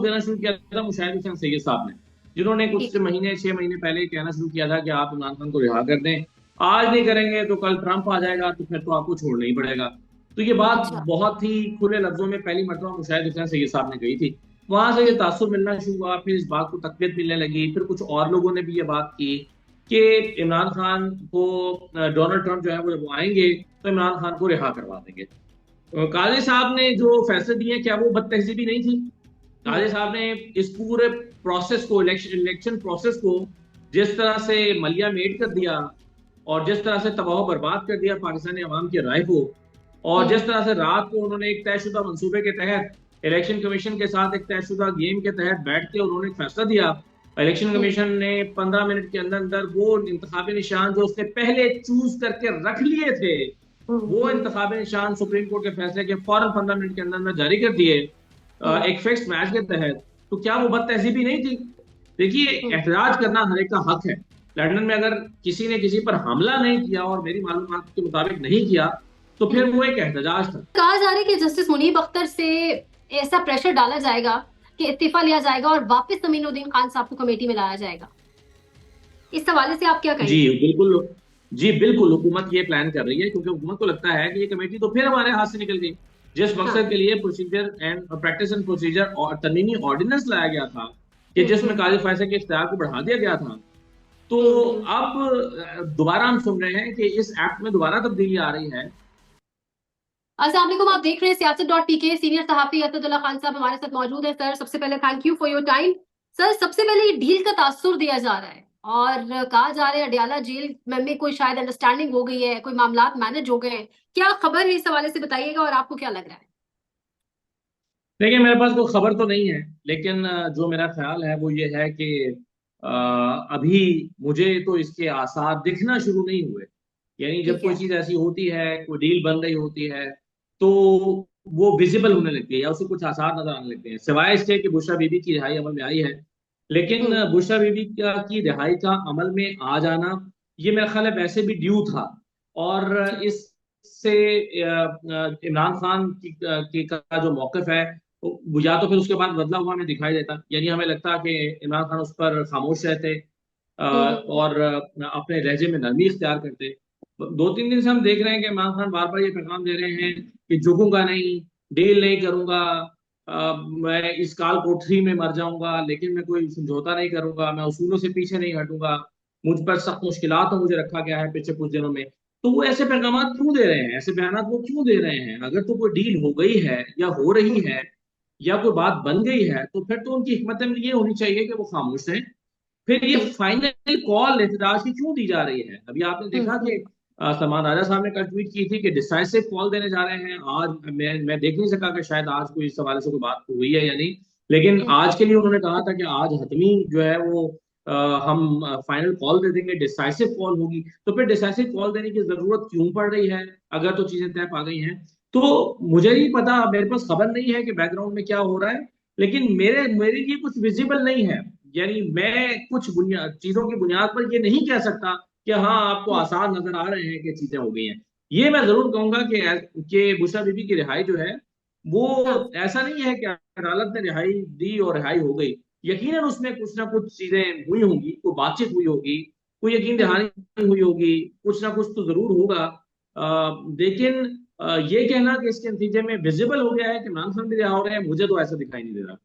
देना शुरू किया था मुशाहिद हुसैन सैयद साहब ने, जिन्होंने कुछ ठीक। महीने 6 महीने पहले कहना शुरू किया था कि आप इमरान खान को रिहा कर दें। आज नहीं करेंगे तो कल ट्रंप आ जाएगा, तो फिर तो आपको छोड़ना ही पड़ेगा। तो ये बात अच्छा। बहुत ही खुले लफ्जों में पहली मरतबा मुशाहिद हुसैन सैयद साहब ने कही थी। वहां से ये ठीक। तासुर मिलना शुरू हुआ, फिर इस बात को तकवीत मिलने लगी, फिर कुछ और लोगों ने भी ये बात की कि इमरान खान को डोनाल्ड ट्रंप जो है वो आएंगे तो इमरान खान को रिहा करवा देंगे। काजी साहब ने जो फैसले दिए, क्या वो बदतहजीबी नहीं थी? काजी हम्म। साहब ने इस पूरे प्रोसेस को, इलेक्शन प्रोसेस को जिस तरह से मलिया मेट कर दिया, और जिस तरह से तबाह बर्बाद कर दिया पाकिस्तानी अवाम की राय को, और जिस हम्म। तरह से रात को उन्होंने एक तयशुदा मंसूबे के तहत इलेक्शन कमीशन के साथ एक तयशुदा गेम के तहत बैठ के उन्होंने एक फैसला दिया। इलेक्शन हम्म। कमीशन ने 15 मिनट के अंदर अंदर वो इंतखाबी निशान जो उसने पहले चूज करके रख लिए थे, वो हम्म। इंतखाबी निशान सुप्रीम कोर्ट के फैसले के फौरन 15 मिनट के अंदर अंदर जारी कर दिए, हम्म। एक फिक्स मैच के तहत। तो क्या वो बद तहजीबी नहीं थी? देखिए, हम्म। एहतजाज करना हर एक का हक है। लंदन में अगर किसी ने किसी पर हमला नहीं किया, और मेरी मालूमात के मुताबिक नहीं किया, तो हम्म। फिर वो एक एहतजाज था। कहा जा रहा है कि जस्टिस मुनीब अख्तर से ऐसा प्रेशर डाला जाएगा कि इस्तीफा लिया जाएगा और वापस तमीनुद्दीन खान साहब को कमेटी में लाया जाएगा। इस हवाले से आप क्या जी कहेंगे? बिल्कुल। जी बिल्कुल, हुकूमत ये प्लान कर रही है, क्योंकि हुकूमत को लगता है कि ये कमेटी तो फिर हमारे हाथ से निकल गई। जिस मकसद हाँ। के लिए procedure and practice and procedure और तरमीमी ऑर्डिनेंस लाया गया था, कि जिसमें हम्म। काजी फैसले के इख्तियार को बढ़ा दिया गया था, तो हम्म। अब दोबारा हम सुन रहे हैं कि इस एक्ट में दोबारा तब्दीली आ रही है। अस्सलाम वालेकुम, आप देख रहे हैं सियासत.pk। सीनियर सहाफी असदुल्ला खान साहब हमारे साथ मौजूद है। सर, सबसे पहले thank you for your time. Sir, सबसे पहले ये डील का तासुर दिया जा रहा है और कहा जा रहा है अडयाला जेल में कोई शायद अंडरस्टैंडिंग हो गई है, कोई मामलात मैनेज हो गए हैं। क्या खबर है, इस हवाले से बताइएगा और आपको क्या लग रहा है? देखिए, मेरे पास कोई खबर तो नहीं है, लेकिन जो मेरा ख्याल है वो ये है कि अभी मुझे तो इसके आसार दिखना शुरू नहीं हुए। यानी जब ठीक कोई है। चीज ऐसी होती है, कोई डील बन रही होती है, तो वो विजिबल होने लगती है या उसे कुछ आसार नजर आने लगते हैं, सिवाय इसके कि बुशरा बीबी की रिहाई अमल में आई है। लेकिन हम्म। बुशरा बीबी की रिहाई का अमल में आ जाना, ये मेरा ख्याल है वैसे भी ड्यू था। और ठीक। इससे इमरान खान का जो मौकफ है, वो या तो फिर उसके बाद बदला हुआ हमें दिखाई देता, यानी हमें लगता कि इमरान खान उस पर खामोश रहते, और अपने लहजे में नरमी इख्तियार करते। 2-3 दिन से हम देख रहे हैं कि इमरान खान बार बार ये पैगाम दे रहे हैं कि झुकूंगा नहीं, डील नहीं करूंगा, मैं इस काल कोठरी में मर जाऊंगा, लेकिन मैं कोई समझौता नहीं करूंगा, मैं उसूलों से पीछे नहीं हटूंगा, मुझ पर सख्त मुश्किलात तो मुझे रखा गया है पिछले कुछ दिनों में। तो वो ऐसे पैगाम क्यों दे रहे हैं, ऐसे बयान वो क्यों दे रहे हैं? अगर तो कोई डील हो गई है या हो रही है या कोई बात बन गई है, तो फिर तो उनकी हिकमत अमली ये होनी चाहिए कि वो खामोश रहें। फिर ये ठीक। फाइनल कॉल एहतजाज की क्यों दी जा रही है? अभी आपने देखा कि हम्म। सलमान राजा साहब ने कल ट्वीट की थी कि डिसाइसिव कॉल देने जा रहे हैं आज। मैं देख नहीं सका कि शायद आज कोई इस हवाले से कोई बात हुई है या नहीं, लेकिन हम्म। आज के लिए उन्होंने कहा था कि आज हतमी जो है वो अ, हम फाइनल कॉल दे देंगे, डिसाइसिव कॉल होगी। तो फिर डिसाइसिव कॉल देने की जरूरत क्यों पड़ रही है, अगर तो चीजें तय पा गई हैं? तो मुझे नहीं पता, मेरे पास खबर नहीं है कि बैकग्राउंड में क्या हो रहा है, लेकिन मेरे मेरे लिए कुछ विजिबल नहीं है। यानी मैं कुछ बुनियाद चीजों की बुनियाद पर ये नहीं कह सकता कि हाँ आपको हम्म। आसार नजर आ रहे हैं कि चीजें हो गई हैं। ये मैं जरूर कहूंगा कि बुशरा बीबी की रिहाई जो है, वो हाँ। ऐसा नहीं है कि अदालत ने रिहाई दी और रिहाई हो गई। यकीनन उसमें कुछ ना कुछ चीजें हुई होंगी, कोई बातचीत हुई होगी, कोई यकीन हम्म। दहानी हुई होगी, कुछ ना कुछ तो जरूर होगा। लेकिन ये कहना कि इसके नतीजे में विजिबल हो गया है कि इमरान खान भी रिहा हो रहे हैं, मुझे तो ऐसा दिखाई नहीं दे रहा।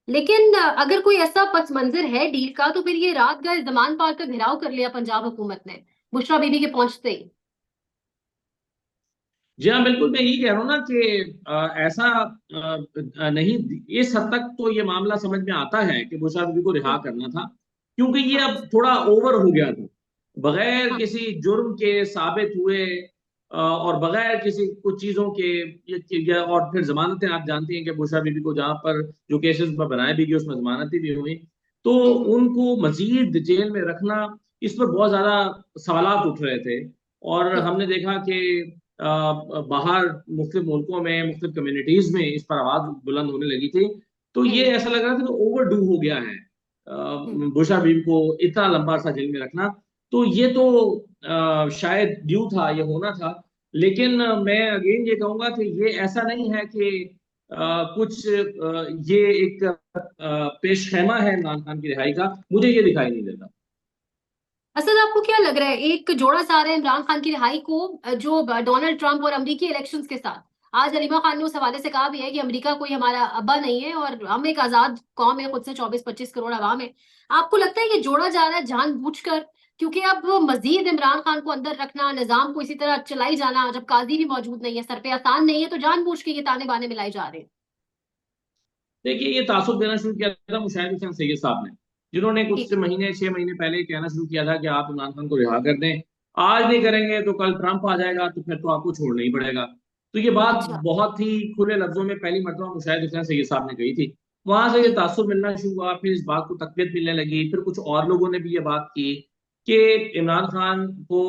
लेकिन अगर कोई ऐसा पस मंजर है डील का, तो फिर ये रात गए जमान पार का घेराव कर लिया पंजाब हुकूमत ने बुशरा बीबी के पहुंचते ही। जी हाँ, बिल्कुल, मैं यही कह रहा हूँ ना कि ऐसा नहीं, इस हद तक तो ये मामला समझ में आता है कि बुशरा बीबी को रिहा हम्म। करना था, क्योंकि ये हाँ। अब थोड़ा ओवर हो गया था। बगैर हाँ। किसी जुर्म के साबित हुए, और बगैर किसी कुछ चीजों के और फिर जमानतें, आप जानती हैं कि बुशरा बीबी को जहाँ पर जो केसेस पर बनाए भी गए उसमें जमानतें भी हुई, तो हम्म। उनको मजीद जेल में रखना, इस पर बहुत ज्यादा सवालात उठ रहे थे। और ठीक। हमने देखा कि बाहर मुख्तलिफ मुल्कों में, मुख्तलिफ कम्युनिटीज में इस पर आवाज बुलंद होने लगी थी। तो ये हम्म। ऐसा लग रहा था कि ओवर डू हो गया है हम्म। बुशरा बीबी को इतना लंबा सा जेल में रखना। तो ये तो शायद ड्यू था, ये होना था। लेकिन मैं अगेन ये कहूंगा कि ये ऐसा नहीं है कि कुछ ये एक पेश खेमा है इमरान खान की रिहाई का, मुझे ये दिखाई नहीं देता। असद, आपको क्या लग रहा है, एक जोड़ा सा रहा है इमरान खान की रिहाई को जो डोनाल्ड ट्रंप और अमेरिकी इलेक्शंस के साथ? आज अलीमा खान ने उस हवाले से कहा भी है कि अमेरिका कोई हमारा अब्बा नहीं है और हम एक आजाद कौम है, खुद से 24-25 करोड़ आवाम है। आपको लगता है ये जोड़ा जा रहा है जानबूझकर, क्योंकि अब मजीद इमरान खान को अंदर रखना, निजाम को इसी तरह चलाई जाना, जब काजी भी मौजूद नहीं है, सर पे आसान नहीं है, तो जानबूझ के ये ताने बाने मिलाई जा रहे हैं? देखिए, ये तासुब देना शुरू किया था मुशाहिद हुसैन सैयद साहब ने, जिन्होंने कुछ ठीक। महीने 6 महीने पहले कहना शुरू किया था कि आप इमरान खान को रिहा कर दें, आज नहीं करेंगे तो कल ट्रंप आ जाएगा, तो फिर तो आपको छोड़ना ही पड़ेगा। तो ये बात अच्छा। बहुत ही खुले लफ्जों में पहली मरतबा मुशाहिद हुसैन सैयद साहब ने कही थी। वहां से ये ठीक। तासुब मिलना शुरू हुआ, फिर इस बात को तकवीत मिलने लगी, फिर कुछ और लोगों ने भी ये बात की कि इमरान खान को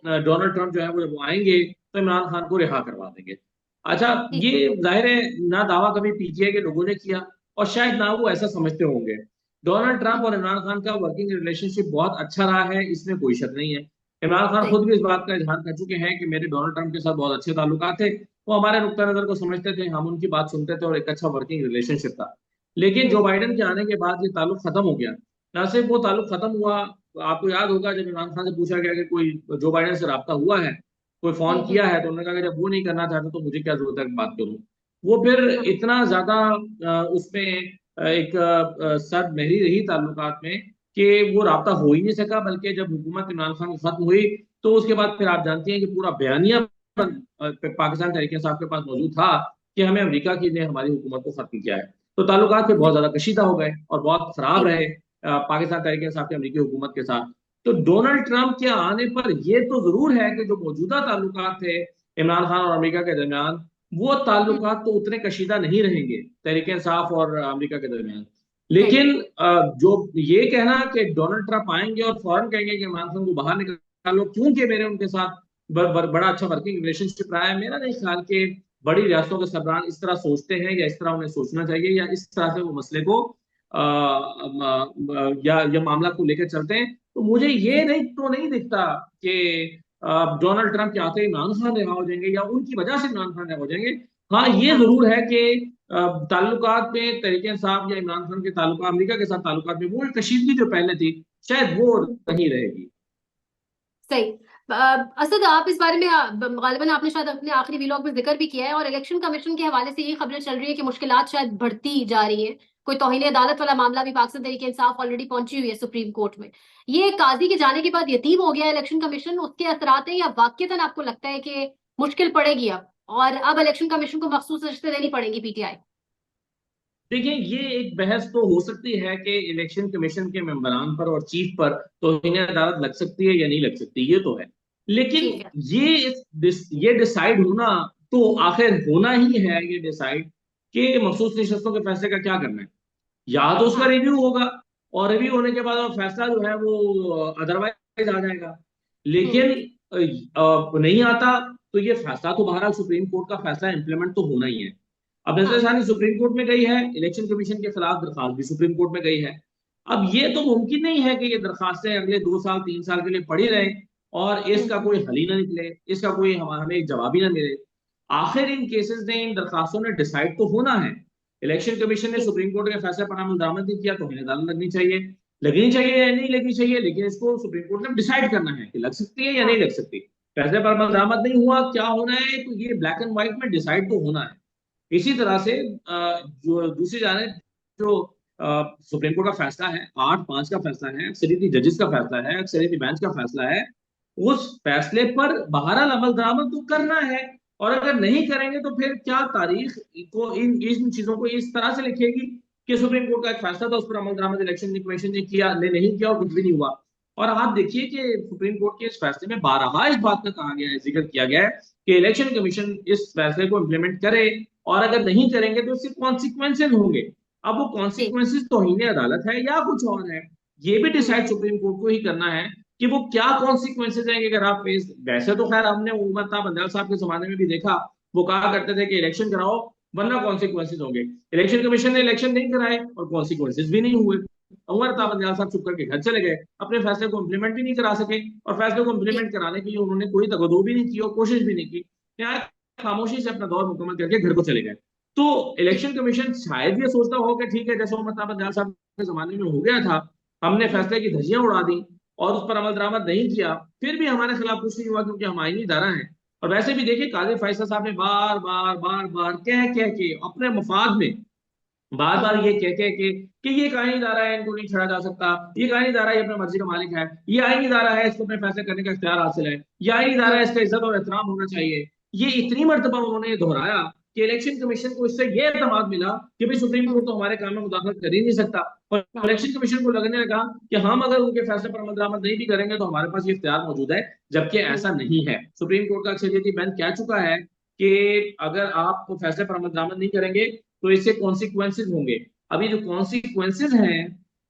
डोनाल्ड ट्रंप जो है वो जब वो आएंगे तो इमरान खान को रिहा करवा देंगे। अच्छा, ठीक। ये जाहिर है ना दावा कभी पीटीआई के लोगों ने किया और शायद ना वो ऐसा समझते होंगे। डोनाल्ड ट्रंप ठीक। और इमरान खान का वर्किंग रिलेशनशिप बहुत अच्छा रहा है, इसमें कोई शक नहीं है। इमरान खान सही। खुद भी इस बात का इजहार कर चुके हैं कि मेरे डोनाल्ड ट्रंप के साथ बहुत अच्छे ताल्लुकात थे, वो हमारे नुक्ता नजर को समझते थे, हम उनकी बात सुनते थे और एक अच्छा वर्किंग रिलेशनशिप था। लेकिन जो हम्म। बाइडन के आने के बाद ये ताल्लुक खत्म हो गया। ना सिर्फ वो ताल्लुक खत्म हुआ, आपको याद होगा जब इमरान खान से पूछा गया कि कोई जो बाइडन से रब्ता हुआ है, कोई फोन हम्म। किया है, तो उन्होंने कहा कि जब वो नहीं करना चाहते तो मुझे क्या जरूरत है कि बात करूं। वो फिर हम्म। इतना ज्यादा उसमें एक सद महरी रही ताल्लुकात में कि वो राब्ता हो ही नहीं सका, बल्कि जब हुकूमत इमरान खान की खत्म हुई तो उसके बाद फिर आप जानती हैं कि पूरा बयानिया पाकिस्तान तहरीक साहब के पास मौजूद था कि हमें अमेरिका की ने हमारी हुकूमत को खत्म किया है। तो ताल्लुकात फिर बहुत ज्यादा कशीदा हो गए और बहुत खराब ठीक। रहे पाकिस्तान तहरीक साहब की अमेरिकी हुकूमत के साथ। तो डोनाल्ड ट्रंप के आने पर यह तो जरूर है कि जो मौजूदा ताल्लुकात थे इमरान खान और अमेरिका के दरमियान, वो हम्म। ताल्लुकात तो उतने कशीदा नहीं रहेंगे तहरीक इंसाफ और अमेरिका के दरमियान। सही। लेकिन जो ये कहना कि डोनाल्ड ट्रंप आएंगे और फौरन कहेंगे कि इमरान खान को बाहर निकालो क्योंकि मेरे उनके साथ बड़ा अच्छा वर्किंग रिलेशनशिप रहा है, मेरा नहीं ख्याल कि बड़ी रियासतों के सरबराह इस तरह सोचते हैं या इस तरह उन्हें सोचना चाहिए या इस तरह से वो मसले को या मामला को लेकर चलते हैं। तो मुझे ये ठीक। नहीं तो नहीं दिखता कि डोनाल्ड ट्रंप के आते ही इमरान खान रिहा हो जाएंगे या उनकी वजह से इमरान खान रिहा हो जाएंगे। हाँ, ये हाँ। जरूर है कि ताल्लुकात में तरीके इंसाफ या इमरान खान के ताल्लुकात अमेरिका के साथ ताल्लुकात में वो कशीदगी जो पहले थी शायद वो नहीं रहेगी। सही। अ, असद, आप इस बारे में गालिबन आपने शायद अपने आखिरी व्लॉग में जिक्र भी किया है, और इलेक्शन कमीशन के हवाले से ये खबरें चल रही है कि मुश्किलात शायद बढ़ती जा रही हैं। कोई तौहीन अदालत वाला मामला भी पाकिस्तान तहरीक इंसाफ ऑलरेडी पहुंची हुई है सुप्रीम कोर्ट में। ये काजी के जाने के बाद यतीम हो गया है इलेक्शन कमीशन, उसके असरात हैं या वाकईतन आपको लगता है कि मुश्किल पड़ेगी अब, और अब इलेक्शन कमीशन को मखसूस रिश्ते देनी पड़ेंगी पीटीआई? देखिए, ये एक बहस तो हो सकती है कि इलेक्शन कमीशन के मेंबरान पर और चीफ पर तो इन्हें अदालत लग सकती है या नहीं लग सकती, ये तो है। लेकिन ठीक है। ये डिसाइड होना तो आखिर होना ही है, ये डिसाइड कि मखसूस नशस्तों के फैसले का क्या करना है। या तो उसका हाँ। रिव्यू होगा और रिव्यू होने के बाद फैसला जो है वो अदरवाइज आ जाएगा। लेकिन नहीं आता तो ये फैसला तो बहरहाल सुप्रीम कोर्ट का फैसला इंप्लीमेंट तो होना ही है। अब नजर हाँ। शाही सुप्रीम कोर्ट में गई है, इलेक्शन कमीशन के खिलाफ दरखास्त भी सुप्रीम कोर्ट में गई है। अब ये तो मुमकिन नहीं है कि ये दरखास्तें अगले 2 साल 3 साल के लिए पड़ी रहें और इसका हम्म। कोई हल ही ना निकले, इसका कोई हमें एक जवाब ही ना मिले। आखिर इन केसेस ने, इन दरखास्तों ने डिसाइड तो होना है। इलेक्शन कमीशन ने ठीक। सुप्रीम कोर्ट के फैसले पर अमल दरामद नहीं किया तो उन्हें अदालत लगनी चाहिए या नहीं लगनी चाहिए, लेकिन इसको सुप्रीम कोर्ट ने डिसाइड करना है कि लग सकती है या नहीं हाँ। लग सकती। फैसले पर अमल ठीक। दरामद नहीं हुआ, क्या होना है, तो ये ब्लैक एंड व्हाइट में डिसाइड तो होना है। इसी तरह से जो दूसरी जाने जो सुप्रीम कोर्ट का फैसला है, 8-5 का फैसला है, अक्सरियती जजेस का फैसला है, अक्सरियती बेंच का फैसला है, उस फैसले पर बहरहाल अमल दरामद तो करना है। और अगर नहीं करेंगे तो फिर क्या तारीख को इन चीजों को इस तरह से लिखेगी कि सुप्रीम कोर्ट का एक फैसला था, उस पर अमल दरामद इलेक्शन कमीशन ने किया, ने नहीं किया और कुछ भी नहीं हुआ। और आप देखिए कि सुप्रीम कोर्ट के इस फैसले में बारहा इस बात का कहा गया है, जिक्र किया गया है कि इलेक्शन कमीशन इस फैसले को इंप्लीमेंट करे और अगर नहीं करेंगे तो इससे कॉन्सिक्वेंसेज होंगे। अब वो ठीक। कॉन्सिक्वेंसेज तौहीन अदालत है या कुछ और है, ये भी हम्म। डिसाइड सुप्रीम कोर्ट को ही करना है कि वो क्या कॉन्सिक्वेंसेज हैं अगर आप फेस। वैसे तो खैर हमने उमर था बंदयाल साहब के जमाने में भी देखा, वो कहा करते थे कि इलेक्शन कराओ वरना कॉन्सिक्वेंसेज होंगे। इलेक्शन कमीशन ने इलेक्शन नहीं कराए और कॉन्सिक्वेंसेज भी नहीं हुए। उमर था हम्म। बंदयाल साहब चुप करके घर चले गए, अपने फैसले को इंप्लीमेंट भी नहीं करा सके और फैसले को ठीक। इंप्लीमेंट कराने के लिए उन्होंने कोई तगदो भी नहीं की और कोशिश भी नहीं की, खामोशी से अपना दौर मुकम्मल करके घर को चले गए। तो इलेक्शन कमीशन शायद ये सोचता हो कि ठीक है, जैसे मोहम्मद अहमद जान साहब के जमाने में हो गया था, हमने फैसले की धज्जियां उड़ा दी और उस पर अमल दरामद नहीं किया, फिर भी हमारे खिलाफ कुछ नहीं हुआ क्योंकि हम आईनी इदारा हैं। और वैसे भी देखिए, कादिर फैसला साहब ने बार बार बार बार कह कह के अपने मफाद में बार बार ये कह कह के कि ये आईनी इदारा है, इनको नहीं छेड़ा जा सकता, ये आईनी इदारा है, ये अपने मर्जी का मालिक है, ये आईनी इदारा है, इसको अपने फैसले करने का इख्तियार हासिल है, ये आईनी इदारा है, इसका इज्जत और एहतराम होना चाहिए। ये इतनी मरतबा उन्होंने दोहराया कि इलेक्शन कमीशन को इससे ये एतमाद मिला कि भाई सुप्रीम कोर्ट तो हमारे काम में मुदाखलत कर ही नहीं सकता। और इलेक्शन कमीशन को लगने लगा कि हम अगर उनके फैसले पर अमल दरामद नहीं भी करेंगे तो हमारे पास ये इख्तियार मौजूद है, जबकि ऐसा नहीं है। सुप्रीम कोर्ट का अक्सरियती बेंच कह चुका है कि अगर आप फैसले पर अमल दरामद नहीं करेंगे तो इससे कॉन्सिक्वेंसेज होंगे। अभी जो कॉन्सिक्वेंसेज हैं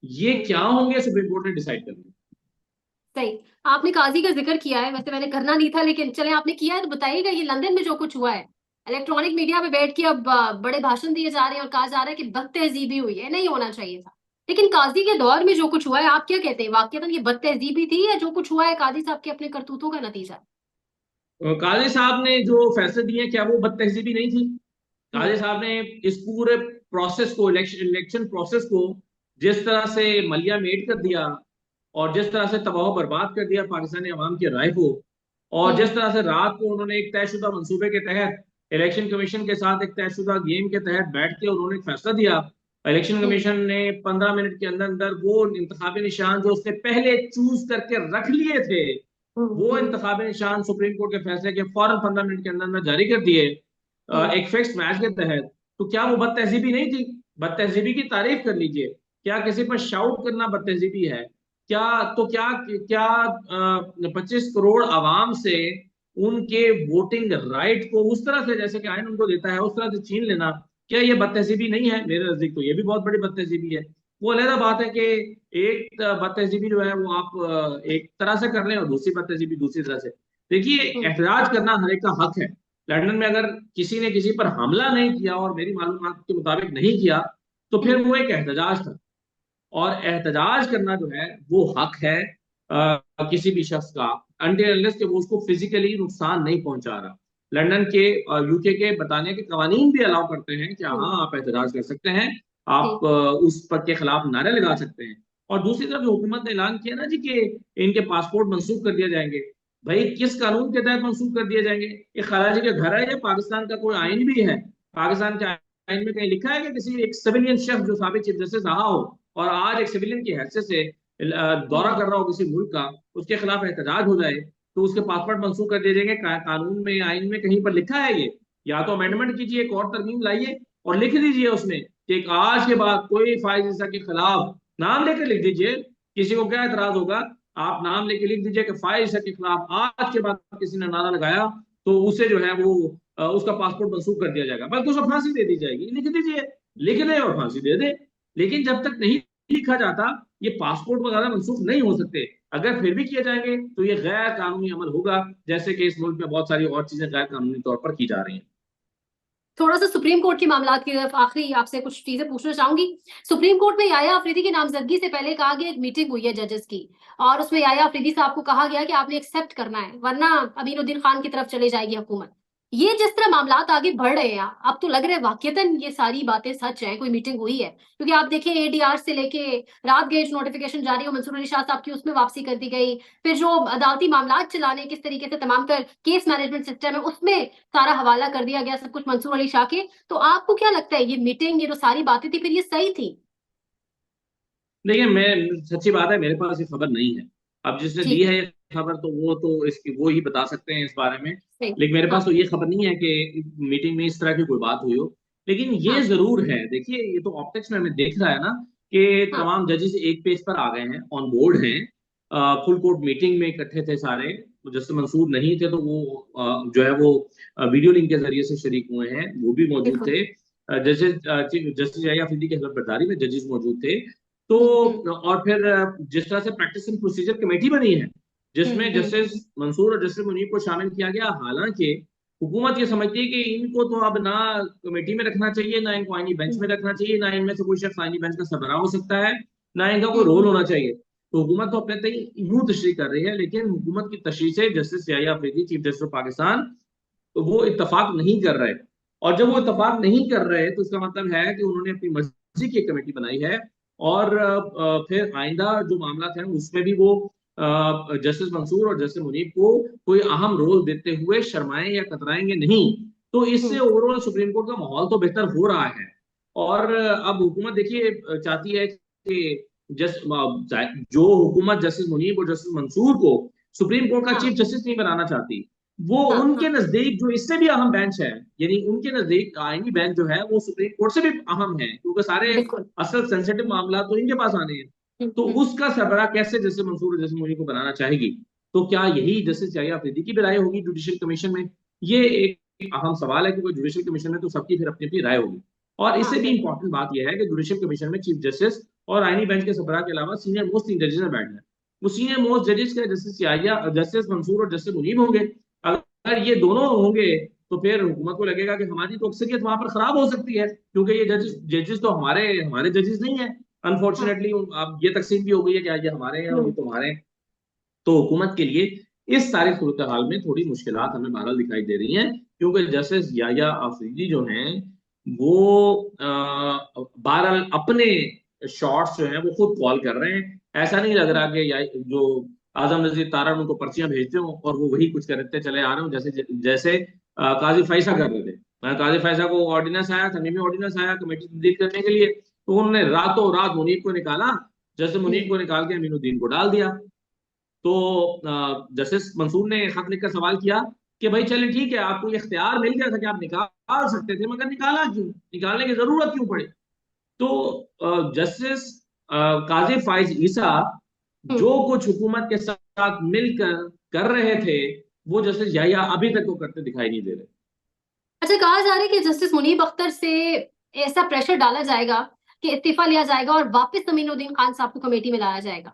ये क्या होंगे, सुप्रीम कोर्ट ने डिसाइड करना। सही। आपने काजी का जिक्र किया है, वैसे मैंने करना नहीं था, लेकिन चले आपने किया है तो बताइएगा, ये लंदन में जो कुछ हुआ है, इलेक्ट्रॉनिक मीडिया पे बैठ के अब बड़े भाषण दिए जा रहे हैं और कहा जा रहा है कि बदतहजीबी हुई है, नहीं होना चाहिए था। लेकिन काजी के दौर में जो कुछ हुआ है, आप क्या कहते हैं, वाकई ये बदतहजीबी थी या जो कुछ हुआ है काजी साहब के अपने करतूतों का नतीजा? काजी साहब ने जो फैसले दिए क्या वो बदतहजीबी नहीं थी? काजी हम्म। साहब ने इस पूरे प्रोसेस को, इलेक्शन प्रोसेस को जिस तरह से मलिया मेट कर दिया और जिस तरह से तबाह बर्बाद कर दिया पाकिस्तानी अवाम की राय को, और जिस तरह से रात को उन्होंने एक तयशुदा मंसूबे के तहत इलेक्शन कमीशन के साथ एक तयशुदा गेम के तहत बैठ के उन्होंने एक फैसला दिया। इलेक्शन हम्म। कमीशन ने 15 मिनट के अंदर अंदर वो इंतखाबी निशान जो उसने पहले चूज करके रख लिए थे, वो हम्म। इंतखाबी निशान सुप्रीम कोर्ट के फैसले के फौरन 15 मिनट के अंदर अंदर जारी कर दिए, हम्म। एक फिक्स मैच के तहत। तो क्या वो बदतहजीबी नहीं थी? बदतहजीबी की तारीफ कर लीजिए। क्या किसी पर शाउट करना बदतहजीबी है? क्या तो क्या क्या 25 करोड़ आवाम से उनके वोटिंग राइट को उस तरह से, जैसे कि आइन उनको देता है, उस तरह से छीन लेना, क्या ये बदतहजीबी नहीं है? मेरे नजदीक तो ये भी बहुत बड़ी बदतहजीबी है। वो अलग बात है कि एक बदतहजीबी जो है वो आप एक तरह से कर रहे हैं और दूसरी बदतहजीबी दूसरी तरह से। देखिए, हम्म। एहतजाज करना हर एक का हक है। लंदन में अगर किसी ने किसी पर हमला नहीं किया और मेरी मालूमात के मुताबिक नहीं किया, तो फिर वो एक एहतजाज था। और एहतजाज करना जो है वो हक है किसी भी शख्स का, अनटिल अनलेस कि वो उसको फिजिकली नुकसान नहीं पहुंचा रहा। लंदन के यूके के बरतानिया के कवानीन भी अलाउ करते हैं कि हम्म। हाँ, आप एहतजाज कर सकते हैं, जी। आप उस पर के खिलाफ नारे लगा सकते हैं। और दूसरी तरफ जो हुकूमत ने ऐलान किया ना जी कि इनके पासपोर्ट मंसूख कर दिए जाएंगे, भाई किस कानून के तहत मंसूख कर दिए जाएंगे? ये खराजी के घर है या पाकिस्तान का कोई आइन भी है? पाकिस्तान के आइन में कहीं लिखा है कि किसी एक सिविलियन शख्स जो साबित चीफ जस्टिस रहा हो और आज एक सिविलियन की हैसियत से दौरा कर रहा हो किसी मुल्क का, उसके खिलाफ एहतजाज हो जाए तो उसके पासपोर्ट मंसूख कर दिए जाएंगे? कानून में, आइन में कहीं पर लिखा है ये? या तो अमेंडमेंट कीजिए, एक और तरमीम लाइए और लिख दीजिए उसमें कि आज के बाद कोई फाइज ईसा के खिलाफ, नाम लेकर लिख दीजिए, किसी को क्या एतराज होगा? आप नाम लेके लिख दीजिए कि फाइज ईसा के खिलाफ आज के बाद किसी ने नारा लगाया तो उसे जो है वो उसका पासपोर्ट मंसूख कर दिया जाएगा, बल्कि उसको फांसी दे दी जाएगी। लिख दीजिए, लिख दे और फांसी दे दे। लेकिन जब तक नहीं लिखा जाता, ये पासपोर्ट वगैरह मंसूख नहीं हो सकते। अगर फिर भी किए जाएंगे तो ये गैर कानूनी अमल होगा, जैसे कि इस मुल्क में बहुत सारी और चीजें गैर कानूनी तौर पर की जा रही हैं। थोड़ा सा सुप्रीम कोर्ट के मामलात की तरफ आखिरी आपसे कुछ चीजें पूछना चाहूंगी। सुप्रीम कोर्ट में याया अफरीदी की नामजदगी से पहले कहा गया एक मीटिंग हुई है जजेस की, और उसमें याया अफरीदी साहब को कहा गया कि आपने एक्सेप्ट करना है वरना अमीनुद्दीन खान की तरफ चले जाएगी हुकूमत। ये जिस तरह मामलात आगे बढ़ रहे हैं, अब तो लग रहा है वाकईतन ये सारी बातें सच हैं, कोई मीटिंग हुई है। क्योंकि आप देखिए एडीआर से लेके रात गए नोटिफिकेशन जारी हो मंसूर अली शाह साहब की, उसमें वापसी कर दी गई। फिर जो अदालती मामलात चलाने किस तरीके से तमाम तर केस मैनेजमेंट सिस्टम है उसमें सारा हवाला कर दिया गया सब कुछ मंसूर अली शाह के। तो आपको क्या लगता है ये मीटिंग, ये जो सारी बातें थी, फिर ये सही थी? देखिए, मैं सच्ची बात है, मेरे पास ये खबर नहीं है। अब जिसने दी जी। है ये खबर तो वो तो इसकी वो ही बता सकते हैं इस बारे में। सही। लेकिन मेरे पास हाँ। तो ये खबर नहीं है कि मीटिंग में इस तरह की कोई बात हुई हो। लेकिन ये हाँ। जरूर है, देखिए ये तो ऑप्टिक्स में हमें देख रहा है ना कि हाँ। तमाम जजेस एक पेज पर आ गए हैं, ऑन बोर्ड हैं, फुल कोर्ट मीटिंग में इकट्ठे थे सारे। जैसे मंसूर नहीं थे तो वो जो है वो वीडियो लिंक के जरिए से शरीक हुए हैं, वो भी मौजूद बिल्कुल। थे। जजेस जस्टिस याहिया अफरीदी की हलफ बर्दारी में जजेस मौजूद थे। तो हम्म। और फिर जिस तरह से प्रैक्टिस एंड प्रोसीजर कमेटी बनी है जिसमें जस्टिस हम्म। मंसूर और जस्टिस मुनीर को शामिल किया गया, हालांकि हुकूमत ये समझती है कि इनको तो अब ना कमेटी में रखना चाहिए, ना इनको आईनी बेंच में रखना चाहिए, ना इनमें से कोई शख्स आईनी बेंच का सरबराह हो सकता है, ना इनका कोई रोल हम्म। होना चाहिए। तो हुकूमत तो अपने तय यूं तशरीह कर रही है, लेकिन हुकूमत की तशरीह से justice Yahya Afridi chief justice of Pakistan, तो वो इत्तफाक नहीं कर रहे। और जब वो इत्तेफाक नहीं कर रहे तो इसका मतलब है कि उन्होंने अपनी मर्जी की एक कमेटी बनाई है, और फिर आइंदा जो मामला है उसमें भी वो जस्टिस मंसूर और जस्टिस मुनीब को कोई अहम रोल देते हुए शर्माएं या कतराएंगे नहीं। तो इससे ओवरऑल सुप्रीम कोर्ट का माहौल तो बेहतर हो रहा है। और अब हुकूमत देखिए चाहती है कि जस्ट जो हुकूमत जस्टिस मुनीब और जस्टिस मंसूर को सुप्रीम कोर्ट का चीफ हाँ जस्टिस नहीं बनाना चाहती, वो हाँ उनके हाँ नजदीक जो इससे भी अहम बेंच है, यानी उनके नजदीक आईनी बेंच जो है वो सुप्रीम कोर्ट से भी अहम है, क्योंकि सारे बिल्कुल। असल सेंसिटिव मामला तो इनके पास आने हैं। तो हम्म। उसका सरबराह कैसे जैसे मंसूर और जैसे मुनीब को बनाना चाहेगी? तो क्या यही जस्टिस याहिया अफरीदी की भी राय होगी जुडिशियल कमीशन में? ये एक अहम सवाल है, क्योंकि जुडिशियल कमीशन में तो सबकी फिर अपनी अपनी राय होगी। और हाँ इससे भी बिल्कुल। इंपॉर्टेंट बात यह है कि जुडिशियल कमीशन में चीफ जस्टिस और आईनी बेंच के सरबराह के अलावा सीनियर मोस्ट 3 जजेस ने बैठना है। वो सीनियर मोस्ट जजेस के जस्टिस याहिया, जस्टिस मंसूर और जस्टिस मुनीब होंगे। अगर ये दोनों होंगे तो फिर हुकूमत को लगेगा कि हमारी तो अक्सरियत वहां पर खराब हो सकती है, क्योंकि ये जजेस जजेस तो हमारे हमारे जजेस नहीं है। हाँ। अनफॉर्चुनेटली अब ये तकसीम भी हो गई है कि आज ये हमारे हैं और ये हम्म। तुम्हारे हैं। तो हुकूमत के लिए इस सारी सूरत हाल में थोड़ी मुश्किलात हमें बहरहाल दिखाई दे रही हैं, क्योंकि जस्टिस याहिया अफरीदी जो हैं वो बहरहाल अपने शॉट्स जो हैं वो खुद कॉल कर रहे हैं। ऐसा नहीं लग रहा हम्म। कि जो आजम नजीर तारण उनको पर्चियां भेजते हो और वो वही कुछ करते चले आ रहे हो, जैसे जैसे काजी फैसा कर रहे थे। काजी फैसा को ऑर्डिनेंस आया, तमीमी ऑर्डिनेंस आया कमेटी तब्दील करने के लिए, तो उन्होंने रातों रात मुनीब को निकाला, जैसे मुनीब हम्म। को निकाल के अमीनुद्दीन को डाल दिया। तो जस्टिस मंसूर ने खत लिखकर सवाल किया कि भाई चले ठीक है, आपको ये इख्तियार मिल गया था कि आप निकाल सकते थे, मगर निकाला क्यों? निकालने की जरूरत क्यों पड़ी? तो जस्टिस काजी फाइज ईसा हम्म। जो कुछ हुकूमत के साथ मिलकर कर रहे थे, वो जस्टिस याहिया अभी तक वो करते दिखाई नहीं दे रहे। अच्छा, कहा जा रहा है कि जस्टिस मुनीब अख्तर से ऐसा प्रेशर डाला जाएगा कि इस्तीफा लिया जाएगा और वापस तमीनुद्दीन खान साहब को कमेटी में लाया जाएगा।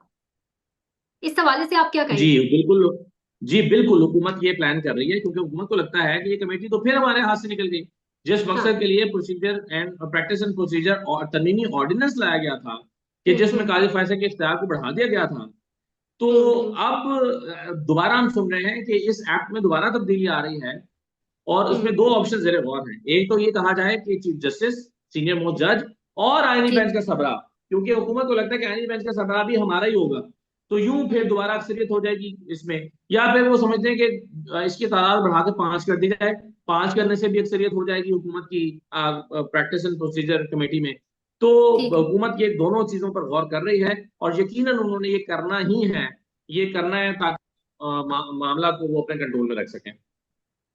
इस हवाले से आप क्या जी कहेंगे? बिल्कुल। जी बिल्कुल, हुकूमत ये प्लान कर रही है, क्योंकि हुकूमत को लगता है कि ये कमेटी तो फिर हमारे हाथ से निकल गई। जिस हाँ। मकसद के लिए procedure and practice and procedure और तरमीमी ऑर्डिनेंस लाया गया था, कि जिसमें हम्म। काजी फैसले के इख्तियार को बढ़ा दिया गया था, तो हम्म। अब दोबारा हम सुन रहे हैं कि इस एक्ट में दोबारा तब्दीली आ रही है। और उसमें हम्म। दो ऑप्शन जेर गौर हैं। एक तो ये कहा जाए कि चीफ जस्टिस, सीनियर मोस्ट जज और आईनी जी। बेंच का सबरा, क्योंकि हुकूमत को लगता है कि आईनी बेंच का सबरा भी हमारा ही होगा, तो यूं फिर हम्म। दोबारा अक्सरियत हो जाएगी इसमें। या फिर वो समझते हैं कि इसकी तादाद बढ़ाकर 5 कर दी जाए, 5 करने से भी अक्सरियत हो जाएगी हुकूमत की प्रैक्टिस एंड प्रोसीजर कमेटी में। तो ठीक है। हुकूमत ये दोनों चीजों पर गौर कर रही है, और यकीनन उन्होंने ये करना ही है। ये करना है ताकि मामला को वो अपने कंट्रोल में रख सकें।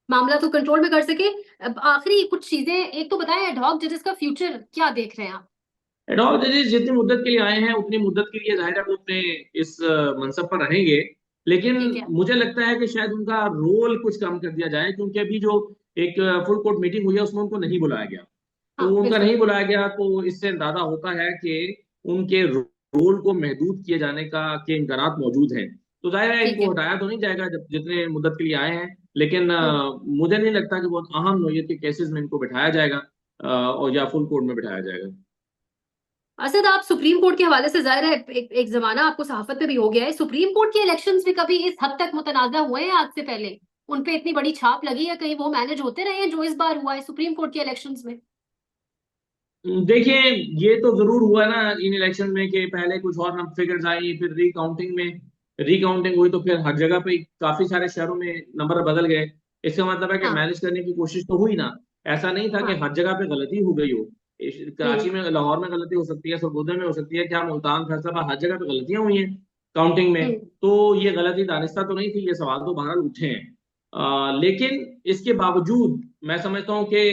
मामला तो कंट्रोल में कर सके। अब आखिरी कुछ चीजें, एक तो बताएं एडहॉक जजेस का फ्यूचर क्या देख रहे हैं आप? एडॉल्ट जजेस जितनी मुद्दत के लिए आए हैं उतनी मुद्दत के लिए जाहिर है वो अपने इस मनसब पर रहेंगे। लेकिन ठीक है। मुझे लगता है कि शायद उनका रोल कुछ कम कर दिया जाए, क्योंकि अभी जो एक फुल कोर्ट मीटिंग हुई है उसमें उनको नहीं बुलाया गया। तो हाँ उनका बिल्कुल। नहीं बुलाया गया तो इससे अंदाजा होता है कि उनके रोल को महदूद किए जाने का के इम्कानात मौजूद हैं। तो जाहिर है ठीक है। इनको हटाया तो नहीं जाएगा जब जितने मुद्दत के लिए आए हैं, लेकिन हम्म। मुझे नहीं लगता कि बहुत अहम नौयत के केसेस में इनको बिठाया जाएगा, और या फुल कोर्ट में बिठाया जाएगा। असद, आप सुप्रीम कोर्ट के हवाले से, जाहिर है एक जमाना आपको सहाफत में भी हो गया है, सुप्रीम कोर्ट के इलेक्शंस भी कभी इस हद तक मुतनाज़ा हुए हैं आज से पहले? उन पे इतनी बड़ी छाप लगी है, कहीं वो मैनेज होते रहे हैं जो इस बार हुआ है सुप्रीम कोर्ट के इलेक्शंस में? देखिए, ये तो जरूर हुआ ना इन इलेक्शन में कि पहले कुछ और फिगर्स आई, फिर रिकाउंटिंग में रिकाउंटिंग हुई तो फिर हर जगह पे काफी सारे शहरों में नंबर बदल गए। इसका मतलब है कि हाँ मैनेज करने की कोशिश तो हुई ना। ऐसा नहीं था कि हाँ। हर जगह पे गलती हो गई हो। कराची हम्म। में, लाहौर में गलती हो सकती है, सरगोदा में हो सकती है, क्या मुल्तान, फैसलाबाद, हर जगह पे गलतियां हुई हैं काउंटिंग में। हम्म। तो ये गलती दानिस्ता तो नहीं थी, ये सवाल तो बहरहाल उठे हैं। लेकिन इसके बावजूद मैं समझता हूँ कि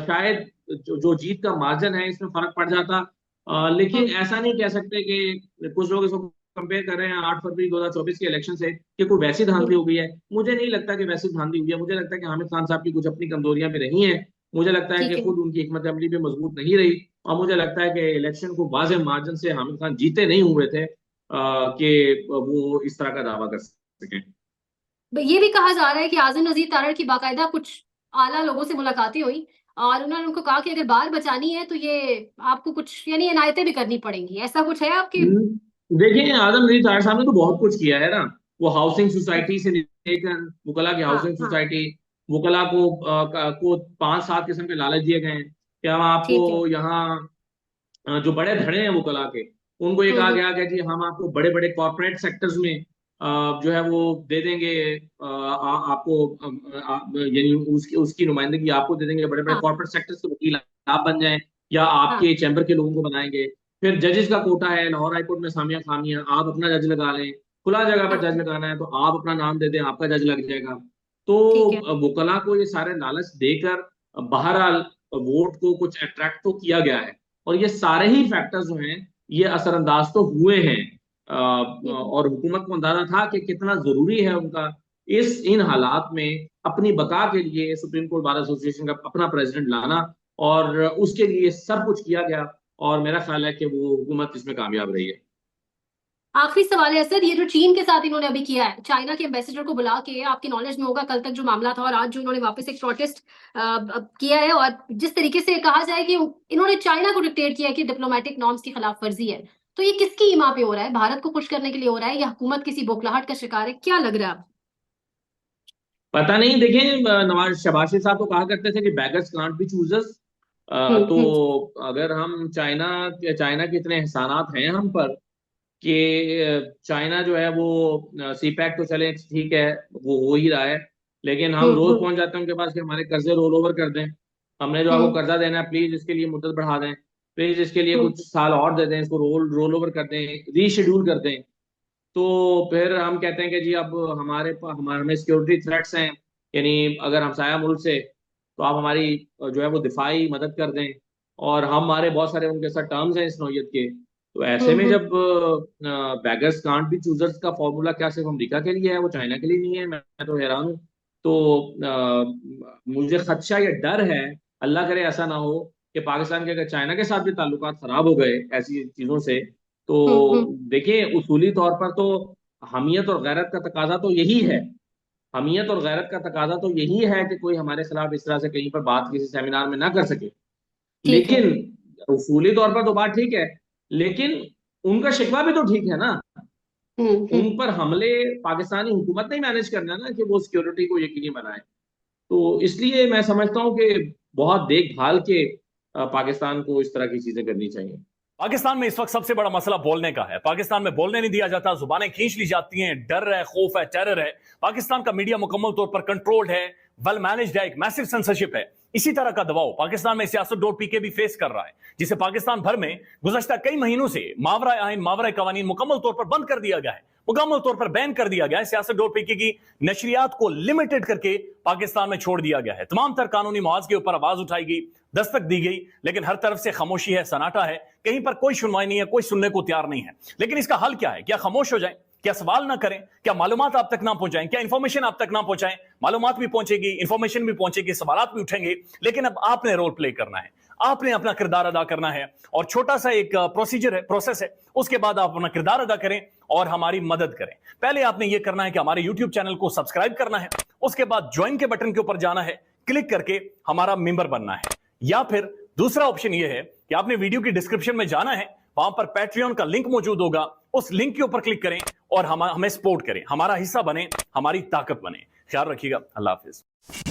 शायद जो जीत का मार्जिन है इसमें फर्क पड़ जाता। लेकिन हम्म। ऐसा नहीं कह सकते कि कुछ लोग इसको कंपेयर कर रहे हैं 8 फरवरी 2024 के इलेक्शन से कि कोई वैसी धांधली हम्म। हो गई है। मुझे नहीं लगता कि वैसी धांधली हुई है। मुझे लगता है कि हामिद खान साहब की कुछ अपनी कमजोरियां भी रही हैं। मुझे लगता है ठीक कि है। खुद उनकी हिकमत अमली भी मजबूत नहीं रही। और मुझे लगता है कि इलेक्शन को वाज़ेह मार्जिन से हामिद खान जीते नहीं हुए थे कि वो इस तरह का दावा कर सकें। ये भी कहा जा रहा है कि आजम नजीर तारड़ की बाकायदा कुछ आला लोगों से मुलाकातें हुई और उन्होंने उनको कहा कि अगर बाल बचानी है तो ये आपको कुछ यानी इनायतें भी करनी पड़ेंगी। ऐसा कुछ है आपके? देखिए, आजम नजीर तारड़ साहब ने तो बहुत कुछ किया है ना। वो हाउसिंग सोसाइटी से लेकर, वकला की हाँ हाउसिंग हाँ। सोसाइटी, वकला को 5-7 किस्म के लालच दिए गए हैं कि हम ठीक है। आपको यहाँ जो बड़े धड़े हैं वकला के, उनको ये कहा हम्म। गया कि जी हम आपको बड़े बड़े कॉर्पोरेट सेक्टर्स में जो है वो दे देंगे, आपको यानी उसकी उसकी नुमाइंदगी आपको दे देंगे, बड़े बड़े हाँ कॉर्पोरेट सेक्टर्स के वकील आप बन जाएं या हाँ। आपके चैम्बर के लोगों को बनाएंगे। फिर जजेस का कोटा है, लाहौर हाईकोर्ट में सामिया खामियां, आप अपना जज लगा लें, खुला जगह पर हाँ जज लगाना है तो आप अपना नाम दे दें, आपका जज लग जाएगा। तो ठीक है। वकला को ये सारे लालच देकर बहरहाल वोट को कुछ अट्रैक्ट तो किया गया है, और ये सारे ही फैक्टर्स जो हैं ये असरअंदाज तो हुए हैं। ठीक है। और हुकूमत को अंदाजा था कि कितना जरूरी है उनका इस इन हालात में अपनी बका के लिए सुप्रीम कोर्ट बार एसोसिएशन का अपना प्रेसिडेंट लाना, और उसके लिए सब कुछ किया गया, और मेरा ख्याल है कि वो हुकूमत इसमें कामयाब रही है। आखिरी सवाल है सर, ये जो चीन के साथ इन्होंने अभी किया है, चाइना के एम्बेसडर को बुला के, आपकी नॉलेज में होगा कल तक जो मामला था और आज जो इन्होंने वापस एक प्रोटेस्ट किया है, और जिस तरीके से कहा जाए कि इन्होंने चाइना को डिक्टेट किया है कि डिप्लोमेटिक नॉर्म्स की खिलाफ वर्जी है, तो ये किसकी ईमा पे हो रहा है? भारत को खुश करने के लिए हो रहा है या हुकूमत किसी बौखलाहट का शिकार है? क्या लग रहा है आपको? पता नहीं, देखें, नवाज शहबाज शरीफ साहब तो कहा करते थे कि बैगर्स कांट बी चूजर्स। तो हम्म। अगर हम चाइना के इतने एहसानात हैं हम पर कि चाइना जो है वो सी पैक तो चले ठीक है, वो हो ही रहा है, लेकिन हम रोज हम्म। पहुंच जाते हैं उनके पास कि हमारे कर्जे रोल ओवर कर दें, हमने जो आपको हम्म। कर्जा देना है प्लीज इसके लिए मुद्दत बढ़ा दें, प्लीज इसके लिए हम्म। कुछ साल और दे दें, इसको रोल रोल ओवर कर दें, रीशेड्यूल कर दें। तो फिर हम कहते हैं कि जी अब हमारे हमें सिक्योरिटी थ्रेट्स हैं, यानी अगर हमसाया मुल्क से, तो आप हमारी जो है वो दिफाई मदद कर दें, और हमारे बहुत सारे उनके साथ टर्म्स हैं इस नौयत के। तो ऐसे में हम्म। जब बैगर्स कांट बी चूजर्स का फॉर्मूला क्या सिर्फ अमेरिका के लिए है, वो चाइना के लिए नहीं है, मैं तो हैरान हूँ। तो मुझे खदशा या डर है, अल्लाह करे ऐसा ना हो कि पाकिस्तान के अगर चाइना के साथ भी ताल्लुकात खराब हो गए ऐसी चीजों से, तो हम्म। देखिए उसूली तौर पर तो हमियत और गैरत का तकाजा तो यही है, हमियत और गैरत का तकाजा तो यही है कि कोई हमारे खिलाफ इस तरह से कहीं पर बात किसी सेमिनार में ना कर सके। ठीक है। लेकिन उसूली तौर पर तो बात ठीक है, लेकिन उनका शिकवा भी तो ठीक है ना, उन हम्म। पर हमले पाकिस्तानी हुकूमत ने मैनेज करना है ना कि वो सिक्योरिटी को यकीनी बनाए। तो इसलिए मैं समझता हूँ कि बहुत देखभाल के पाकिस्तान को इस तरह की चीजें करनी चाहिए। पाकिस्तान में इस वक्त सबसे बड़ा मसला बोलने का है। पाकिस्तान में बोलने नहीं दिया जाता, जुबानें खींच ली जाती हैं, डर है, खौफ है, टेरर है। पाकिस्तान का मीडिया मुकम्मल तौर पर कंट्रोल्ड है, वेल मैनेज्ड है, एक मैसिव सेंसरशिप है। इसी तरह का दबाव पाकिस्तान में सियासत.pk भी फेस कर रहा है, जिसे पाकिस्तान भर में गुज़श्ता कई महीनों से मावरा आइन, मावरा कवानीन मुकम्मल तौर पर बंद कर दिया गया है, मुकम्मल तौर पर बैन कर दिया गया है। सियासत.pk की नशरियात को लिमिटेड करके पाकिस्तान में छोड़ दिया गया है। तमाम तर कानूनी मुआवजे के ऊपर आवाज उठाई गई, दस्तक दी गई, लेकिन हर तरफ से खामोशी है, सन्नाटा है, कहीं पर कोई सुनवाई नहीं है, कोई सुनने को तैयार नहीं है। लेकिन इसका हल क्या है? क्या खामोश हो जाएं? क्या सवाल ना करें? क्या मालूमात आप तक ना पहुंचाएं? क्या इंफॉर्मेशन आप तक ना पहुंचाएं? मालूमात भी पहुंचेगी, इंफॉर्मेशन भी पहुंचेगी, सवालात भी उठेंगे, लेकिन अब आपने रोल प्ले करना है, आपने अपना किरदार अदा करना है। और छोटा सा एक प्रोसीजर है, प्रोसेस है, उसके बाद आप अपना किरदार अदा करें और हमारी मदद करें। पहले आपने यह करना है कि हमारे यूट्यूब चैनल को सब्सक्राइब करना है, उसके बाद ज्वाइन के बटन के ऊपर जाना है, क्लिक करके हमारा मेंबर बनना है। या फिर दूसरा ऑप्शन यह है कि आपने वीडियो की डिस्क्रिप्शन में जाना है, वहां पर पैट्रियन का लिंक मौजूद होगा, उस लिंक के ऊपर क्लिक करें और हमें सपोर्ट करें, हमारा हिस्सा बने, हमारी ताकत बने। ख्याल रखिएगा। अल्लाह हाफिज।